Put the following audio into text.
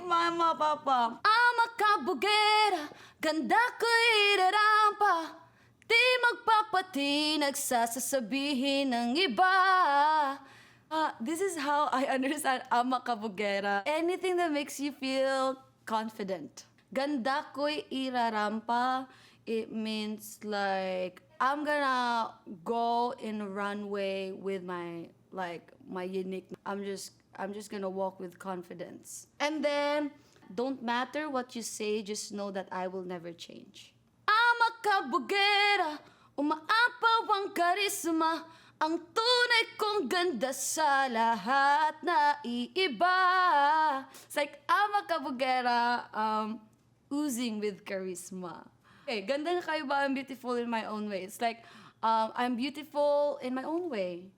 mama, papa. Ama kabugera, ganda ko'y irarampa. Di magpapati, nagsasasabihin ng iba. This is how I understand ama kabugera. Anything that makes you feel confident. Ganda ko'y irarampa. It means like I'm gonna go in a runway with my unique. I'm just gonna walk with confidence. And then don't matter what you say, just know that I will never change. Ama kabugera, umaapaw ang karisma. Ang tunay kong ganda sa lahat na iiba. It's like ama kabugera, oozing with charisma. Okay, ganda na kayo ba? I'm beautiful in my own way. It's like I'm beautiful in my own way.